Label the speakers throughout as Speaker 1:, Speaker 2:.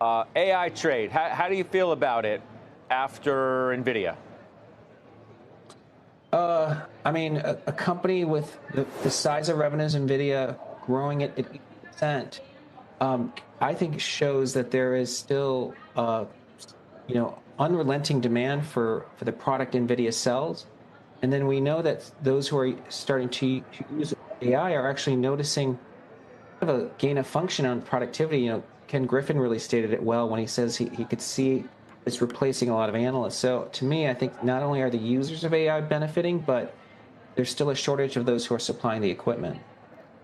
Speaker 1: AI trade, how do you feel about it after NVIDIA?
Speaker 2: I mean, a company with the size of revenues, NVIDIA growing it at 8%, I think shows that there is still, unrelenting demand for the product NVIDIA sells. And then we know that those who are starting to use AI are actually noticing kind of a gain of function on productivity. Ken Griffin really stated it well when he says he could see it's replacing a lot of analysts. So to me, I think not only are the users of AI benefiting, but there's still a shortage of those who are supplying the equipment.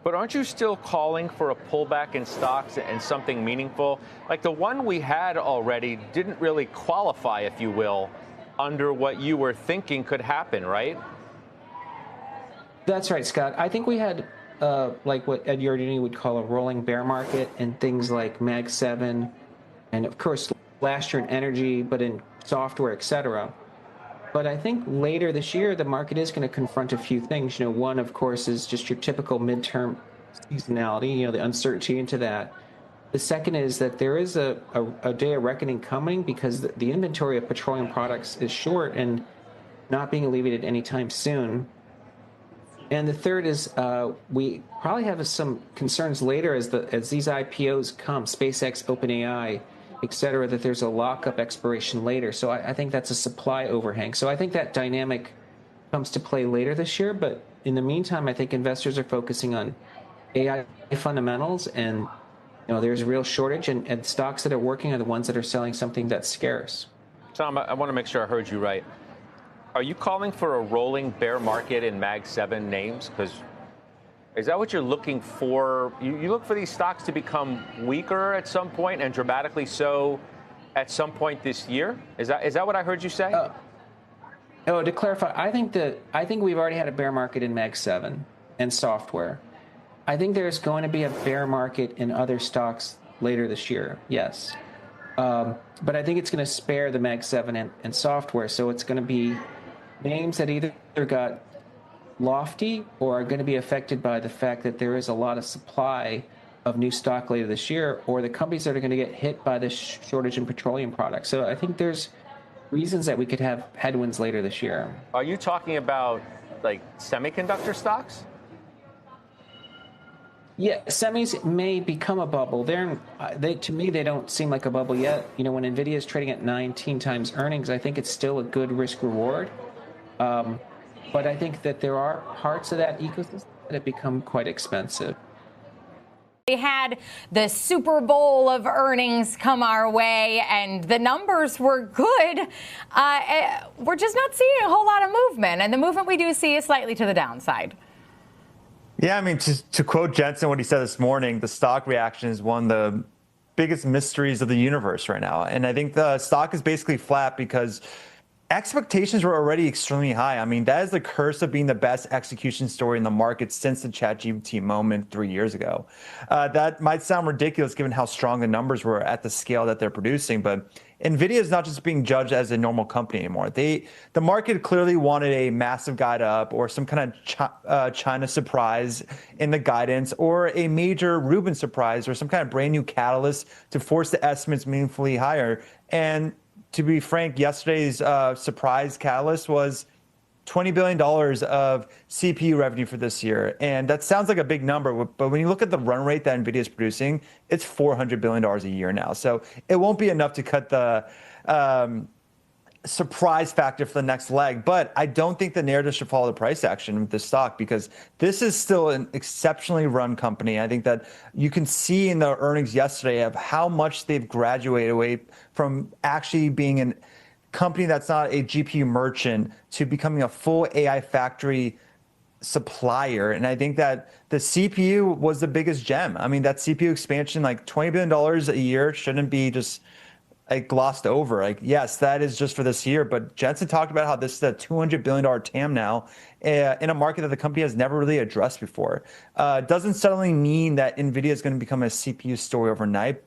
Speaker 1: But aren't you still calling for a pullback in stocks and something meaningful? Like the one we had already didn't really qualify, if you will, under what you were thinking could happen, right?
Speaker 2: That's right, Scott. I think we had like what Ed Yardeni would call a rolling bear market in things like Mag 7, and of course last year in energy, but in software, etc. But I think later this year, the market is going to confront a few things. One, of course, is just your typical midterm seasonality, the uncertainty into that. The second is that there is a day of reckoning coming because the inventory of petroleum products is short and not being alleviated anytime soon. And the third is we probably have some concerns later as these IPOs come, SpaceX, OpenAI, et cetera, that there's a lockup expiration later. So I think that's a supply overhang. So I think that dynamic comes to play later this year. But in the meantime, I think investors are focusing on AI fundamentals, and there's a real shortage, and stocks that are working are the ones that are selling something that's scarce.
Speaker 1: Tom, I want to make sure I heard you right. Are you calling for a rolling bear market in Mag 7 names? Because is that what you're looking for? You look for these stocks to become weaker at some point, and dramatically so at some point this year? Is that what I heard you say?
Speaker 2: To clarify, I think we've already had a bear market in Mag 7 and software. I think there's going to be a bear market in other stocks later this year, yes. But I think it's going to spare the Mag 7 and software, so it's going to be names that either got lofty or are going to be affected by the fact that there is a lot of supply of new stock later this year, or the companies that are going to get hit by this shortage in petroleum products. So I think there's reasons that we could have headwinds later this year.
Speaker 1: Are you talking about like semiconductor stocks?
Speaker 2: Yeah, semis may become a bubble. To me, they don't seem like a bubble yet. When NVIDIA is trading at 19 times earnings, I think it's still a good risk reward. But I think that there are parts of that ecosystem that have become quite expensive.
Speaker 3: We had the Super Bowl of earnings come our way, and the numbers were good. We're just not seeing a whole lot of movement, and the movement we do see is slightly to the downside.
Speaker 4: Yeah, I mean, to quote Jensen, what he said this morning, the stock reaction is one of the biggest mysteries of the universe right now. And I think the stock is basically flat because expectations were already extremely high. I mean, that is the curse of being the best execution story in the market since the ChatGPT moment 3 years ago. That might sound ridiculous given how strong the numbers were at the scale that they're producing, but NVIDIA is not just being judged as a normal company anymore. The market clearly wanted a massive guide up or some kind of China surprise in the guidance, or a major Rubin surprise, or some kind of brand new catalyst to force the estimates meaningfully higher. And to be frank, yesterday's surprise catalyst was $20 billion of CPU revenue for this year. And that sounds like a big number, but when you look at the run rate that NVIDIA is producing, it's $400 billion a year now. So it won't be enough to cut the surprise factor for the next leg. But I don't think the narrative should follow the price action with this stock, because this is still an exceptionally run company. I think that you can see in the earnings yesterday of how much they've graduated away from actually being a company that's not a GPU merchant to becoming a full AI factory supplier. And I think that the CPU was the biggest gem. I mean, that CPU expansion, like $20 billion a year, shouldn't be just glossed over. Yes, that is just for this year, but Jensen talked about how this is a $200 billion TAM now in a market that the company has never really addressed before. Doesn't suddenly mean that NVIDIA is going to become a CPU story overnight,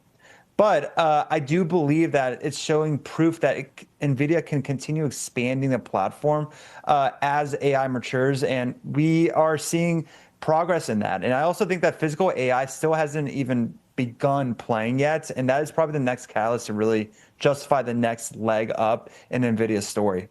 Speaker 4: but I do believe that it's showing proof that NVIDIA can continue expanding the platform as AI matures, and we are seeing progress in that. And I also think that physical AI still hasn't even begun playing yet. And that is probably the next catalyst to really justify the next leg up in NVIDIA's story.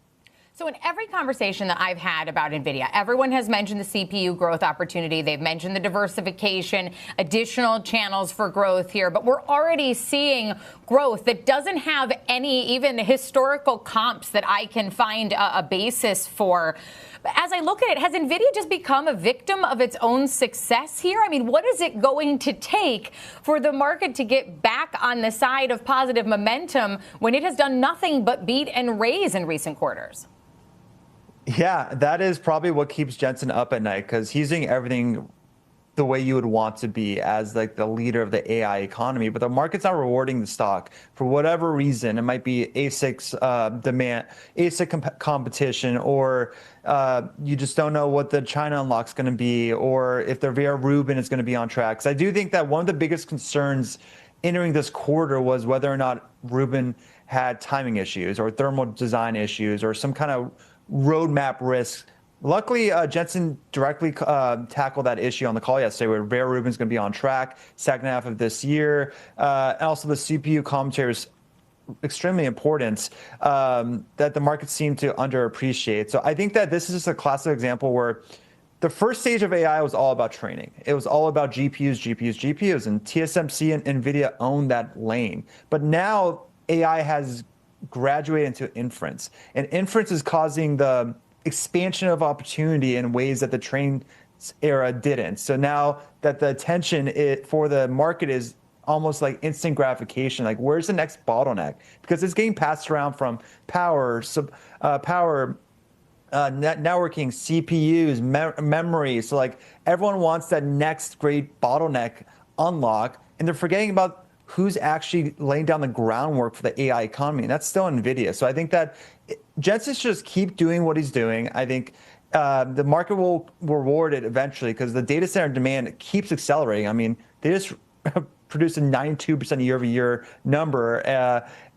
Speaker 3: So in every conversation that I've had about NVIDIA, everyone has mentioned the CPU growth opportunity. They've mentioned the diversification, additional channels for growth here. But we're already seeing growth that doesn't have any even historical comps that I can find a basis for. As I look at it, has NVIDIA just become a victim of its own success here? I mean, what is it going to take for the market to get back on the side of positive momentum when it has done nothing but beat and raise in recent quarters?
Speaker 4: Yeah, that is probably what keeps Jensen up at night, because he's doing everything the way you would want to be as like the leader of the AI economy, but the market's not rewarding the stock for whatever reason. It might be ASIC's demand, ASIC competition, or you just don't know what the China unlock's going to be, or if the Vera Rubin is going to be on track. So I do think that one of the biggest concerns entering this quarter was whether or not Rubin had timing issues or thermal design issues or some kind of roadmap risk. Luckily, Jensen directly tackled that issue on the call yesterday, where Vera Rubin's going to be on track second half of this year. And also the CPU commentary is extremely important that the market seemed to underappreciate. So I think that this is just a classic example where the first stage of AI was all about training. It was all about GPUs, and TSMC and NVIDIA own that lane. But now AI has graduate into inference, and inference is causing the expansion of opportunity in ways that the training era didn't. So now that the attention for the market is almost like instant gratification, like where's the next bottleneck? Because it's getting passed around from power, networking, CPUs, memory. So like everyone wants that next great bottleneck unlock, and they're forgetting about who's actually laying down the groundwork for the AI economy, and that's still NVIDIA. So I think that Jensen should just keep doing what he's doing. I think the market will reward it eventually, because the data center demand keeps accelerating. I mean, they just produced a 92% year-over-year number,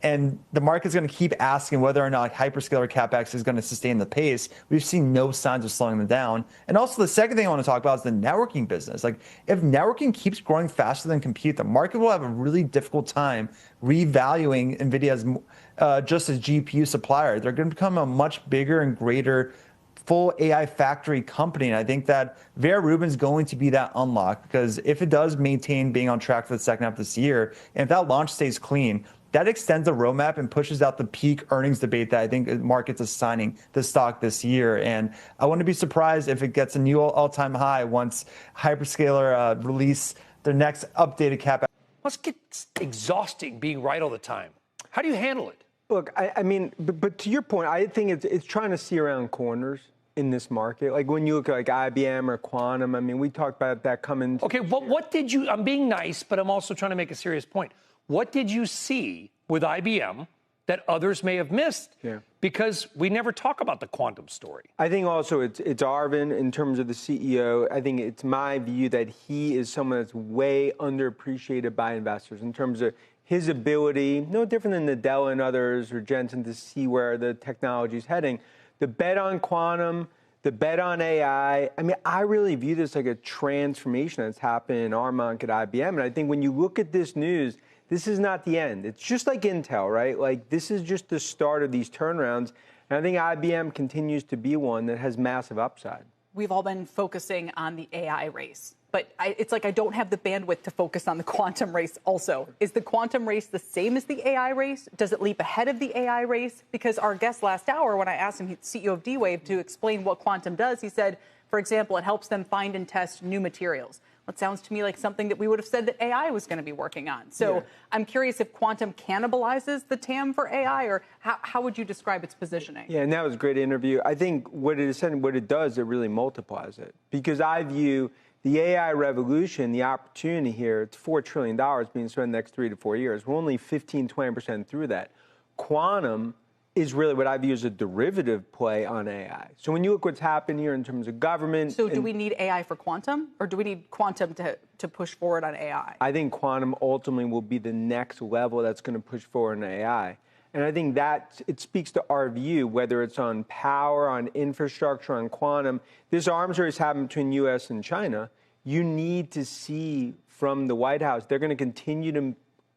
Speaker 4: and the market's going to keep asking whether or not hyperscaler CapEx is going to sustain the pace. We've seen no signs of slowing them down. And also the second thing I want to talk about is the networking business. Like if networking keeps growing faster than compute, the market will have a really difficult time revaluing NVIDIA as just as GPU supplier. They're going to become a much bigger and greater full AI factory company. And I think that Vera Rubin's going to be that unlock, because if it does maintain being on track for the second half of this year, and if that launch stays clean, that extends the roadmap and pushes out the peak earnings debate that I think the market's assigning the stock this year. And I wouldn't be surprised if it gets a new all-time high once hyperscaler release their next updated CapEx.
Speaker 5: Let's get exhausting being right all the time. How do you handle it?
Speaker 6: Look, I mean, but to your point, I think it's trying to see around corners in this market. Like when you look at like IBM or Quantum, I mean, we talked about that coming.
Speaker 5: Okay, but what did you, I'm being nice, but I'm also trying to make a serious point. What did you see with IBM that others may have missed?
Speaker 6: Yeah.
Speaker 5: Because we never talk about the quantum story.
Speaker 6: I think also it's Arvind in terms of the CEO. I think it's my view that he is someone that's way underappreciated by investors in terms of his ability, no different than Nadella and others or Jensen, to see where the technology is heading. The bet on quantum, the bet on AI. I mean, I really view this like a transformation that's happened in our market at IBM. And I think when you look at this news, this is not the end. It's just like Intel, right? Like this is just the start of these turnarounds. And I think IBM continues to be one that has massive upside.
Speaker 7: We've all been focusing on the AI race, but it's like I don't have the bandwidth to focus on the quantum race also. Is the quantum race the same as the AI race? Does it leap ahead of the AI race? Because our guest last hour, when I asked him, CEO of D-Wave, to explain what quantum does, he said, for example, it helps them find and test new materials. That sounds to me like something that we would have said that AI was going to be working on. So yeah. I'm curious if quantum cannibalizes the TAM for AI, or how would you describe its positioning?
Speaker 6: Yeah, and that was a great interview. I think what it does, it really multiplies it. Because I view the AI revolution, the opportunity here, it's $4 trillion being spent in the next 3 to 4 years. We're only 15, 20% through that. Quantum is really what I view as a derivative play on AI. So when you look what's happened here in terms of government.
Speaker 7: So do we need AI for quantum, or do we need quantum to push forward on AI?
Speaker 6: I think quantum ultimately will be the next level that's going to push forward in AI. And I think that it speaks to our view, whether it's on power, on infrastructure, on quantum. This arms race happened between U.S. and China. You need to see from the White House. They're going to continue to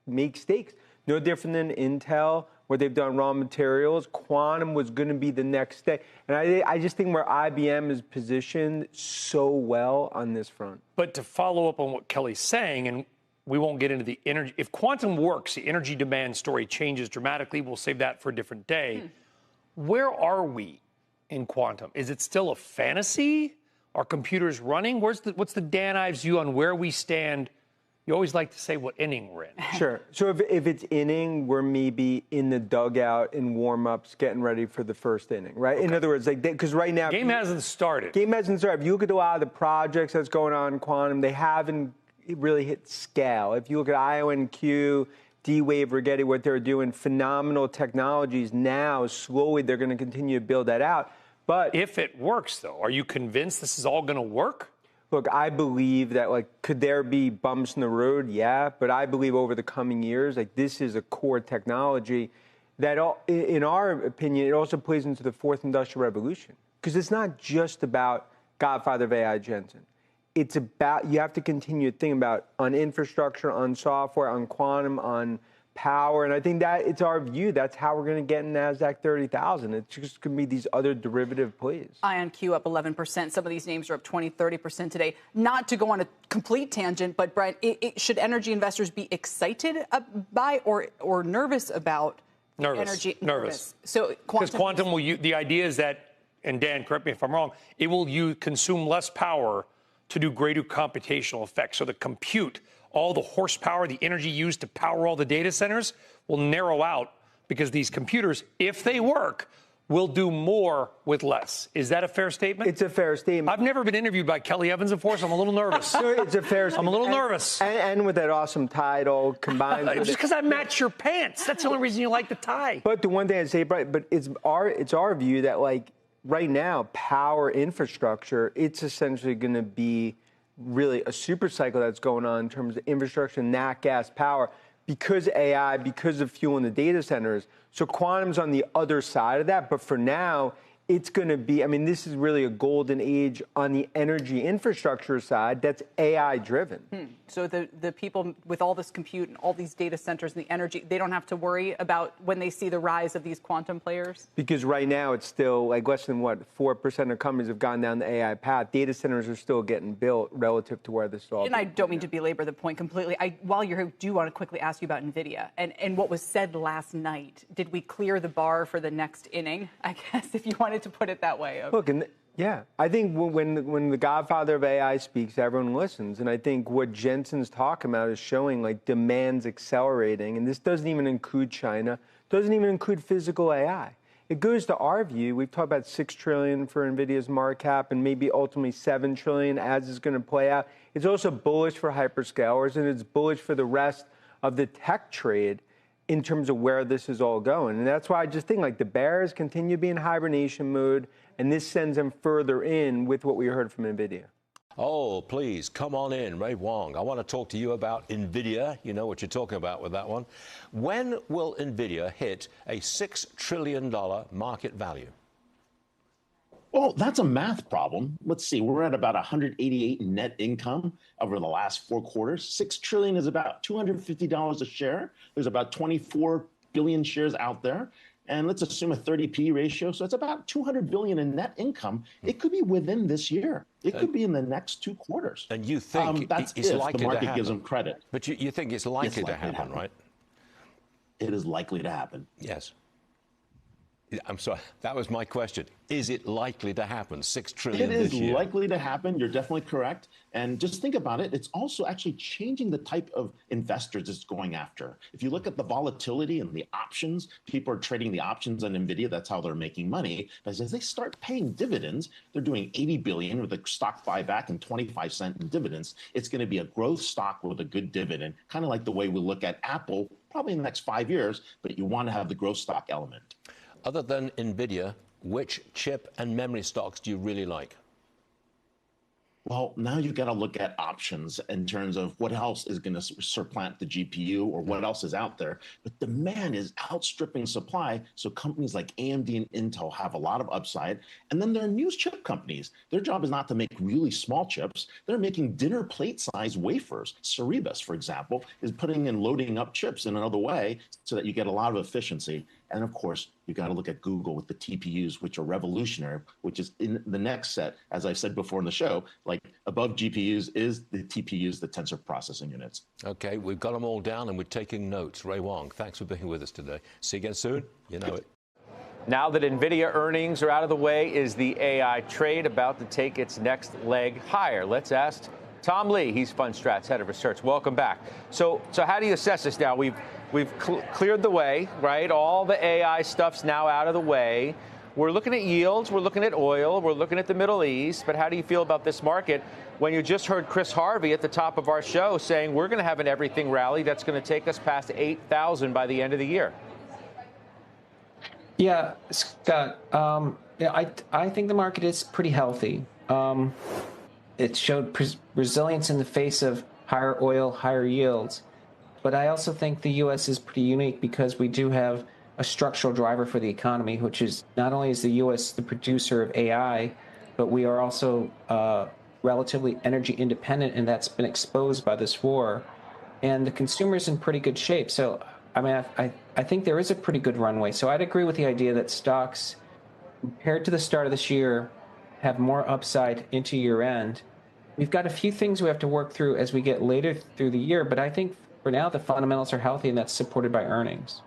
Speaker 6: make stakes. No different than Intel, where they've done raw materials. Quantum was going to be the next step. And I just think where IBM is positioned so well on this front.
Speaker 5: But to follow up on what Kelly's saying, and we won't get into the energy. If quantum works, the energy demand story changes dramatically. We'll save that for a different day. Where are we in quantum? Is it still a fantasy? Are computers running? What's the Dan Ives view on where we stand? You always like to say what inning we're in.
Speaker 6: Sure. So if it's inning, we're maybe in the dugout in warm-ups getting ready for the first inning, right? Okay. In other words, like because right now...
Speaker 5: Game hasn't started.
Speaker 6: Game hasn't started. If you look at a lot of the projects that's going on in quantum, they haven't really hit scale. If you look at IONQ, D-Wave, Rigetti, what they're doing, phenomenal technologies now, slowly they're going to continue to build that out. But
Speaker 5: if it works, though, are you convinced this is all going to work?
Speaker 6: Look, I believe that, like, could there be bumps in the road? Yeah, but I believe over the coming years, like, this is a core technology that, in our opinion, it also plays into the fourth industrial revolution. Because it's not just about Godfather of AI, Jensen. It's about, you have to continue to think about on infrastructure, on software, on quantum, on power. And I think that it's our view. That's how we're going to get in NASDAQ 30,000. It's just going to be these other derivative plays.
Speaker 7: IonQ up 11%. Some of these names are up 20, 30% today. Not to go on a complete tangent, but Brian, should energy investors be excited by or nervous about energy?
Speaker 5: Nervous.
Speaker 7: So
Speaker 5: because quantum will the idea is that, and Dan, correct me if I'm wrong, it will consume less power to do greater computational effects. So the compute, all the horsepower, the energy used to power all the data centers will narrow out because these computers, if they work, will do more with less. Is that a fair statement?
Speaker 6: It's a fair statement.
Speaker 5: I've never been interviewed by Kelly Evans before, so I'm a little nervous.
Speaker 6: It's a fair statement.
Speaker 5: I'm a little nervous.
Speaker 6: And with that awesome title combined with
Speaker 5: just because I match your pants. That's the only reason you like the tie.
Speaker 6: But the one thing I'd say, Brian, but it's our view that, like, right now, power infrastructure, it's essentially going to be really a super cycle that's going on in terms of infrastructure, nat gas power, because AI, because of fueling the data centers. So quantum's on the other side of that. But for now, it's going to be, I mean, this is really a golden age on the energy infrastructure side that's AI driven.
Speaker 7: So the people with all this compute and all these data centers and the energy, they don't have to worry about when they see the rise of these quantum players?
Speaker 6: Because right now it's still like less than 4% of companies have gone down the AI path. Data centers are still getting built relative to where this all.
Speaker 7: And I don't mean to belabor the point completely. While you're here, I do want to quickly ask you about NVIDIA and what was said last night. Did we clear the bar for the next inning? I guess if you wanted to put it that way.
Speaker 6: Look, yeah, I think when the Godfather of AI speaks, everyone listens. And I think what Jensen's talking about is showing like demand's accelerating. And this doesn't even include China, doesn't even include physical AI. It goes to our view. We've talked about $6 trillion for NVIDIA's market cap and maybe ultimately $7 trillion as is going to play out. It's also bullish for hyperscalers and it's bullish for the rest of the tech trade in terms of where this is all going. And that's why I just think like the bears continue to be in hibernation mode, and this sends them further in with what we heard from NVIDIA.
Speaker 8: Oh, please, come on in, Ray Wong. I want to talk to you about NVIDIA. You know what you're talking about with that one. When will NVIDIA hit a $6 trillion market value?
Speaker 9: Well, that's a math problem. Let's see, we're at about 188 net income over the last 4 quarters. 6 trillion is about $250 a share. There's about 24 billion shares out there. And let's assume a 30P ratio. So it's about 200 billion in net income. It could be within this year. It could be in the next 2 quarters.
Speaker 8: And you think
Speaker 9: that's
Speaker 8: it's
Speaker 9: if
Speaker 8: likely
Speaker 9: the market
Speaker 8: to happen.
Speaker 9: gives them credit.
Speaker 8: But you think it's likely to happen, right?
Speaker 9: It is likely to happen.
Speaker 8: Yes. I'm sorry, that was my question. Is it likely to happen? $6 trillion this year?
Speaker 9: It is likely to happen. You're definitely correct. And just think about it. It's also actually changing the type of investors it's going after. If you look at the volatility and the options, people are trading the options on NVIDIA. That's how they're making money. But as they start paying dividends, they're doing $80 billion with a stock buyback and 25 cents in dividends. It's going to be a growth stock with a good dividend, kind of like the way we look at Apple, probably in the next 5 years, but you want to have the growth stock element.
Speaker 8: Other than NVIDIA, which chip and memory stocks do you really like?
Speaker 9: Well, now you got to look at options in terms of what else is going to supplant the GPU or what else is out there. But demand is outstripping supply. So companies like AMD and Intel have a lot of upside. And then there are new chip companies. Their job is not to make really small chips. They're making dinner plate size wafers. Cerebras, for example, is putting and loading up chips in another way so that you get a lot of efficiency. And of course, you got to look at Google with the TPUs, which are revolutionary, which is in the next set, as I said before in the show, like above GPUs is the TPUs, the tensor processing units.
Speaker 8: Okay, we've got them all down and we're taking notes. Ray Wang, thanks for being with us today. See you again soon. You know it.
Speaker 1: Now that NVIDIA earnings are out of the way, is the AI trade about to take its next leg higher? Let's ask Tom Lee. He's FundStrat's head of research. Welcome back. So how do you assess this now? We've cleared the way, right? All the AI stuff's now out of the way. We're looking at yields, we're looking at oil, we're looking at the Middle East, but how do you feel about this market when you just heard Chris Harvey at the top of our show saying we're going to have an everything rally that's going to take us past 8,000 by the end of the year?
Speaker 2: Yeah, Scott, I think the market is pretty healthy. It showed resilience in the face of higher oil, higher yields. But I also think the U.S. is pretty unique because we do have a structural driver for the economy, which is not only is the U.S. the producer of AI, but we are also relatively energy independent, and that's been exposed by this war. And the consumer's in pretty good shape. So, I mean, I think there is a pretty good runway. So I'd agree with the idea that stocks, compared to the start of this year, have more upside into year end. We've got a few things we have to work through as we get later through the year, but I think for now, the fundamentals are healthy, and that's supported by earnings.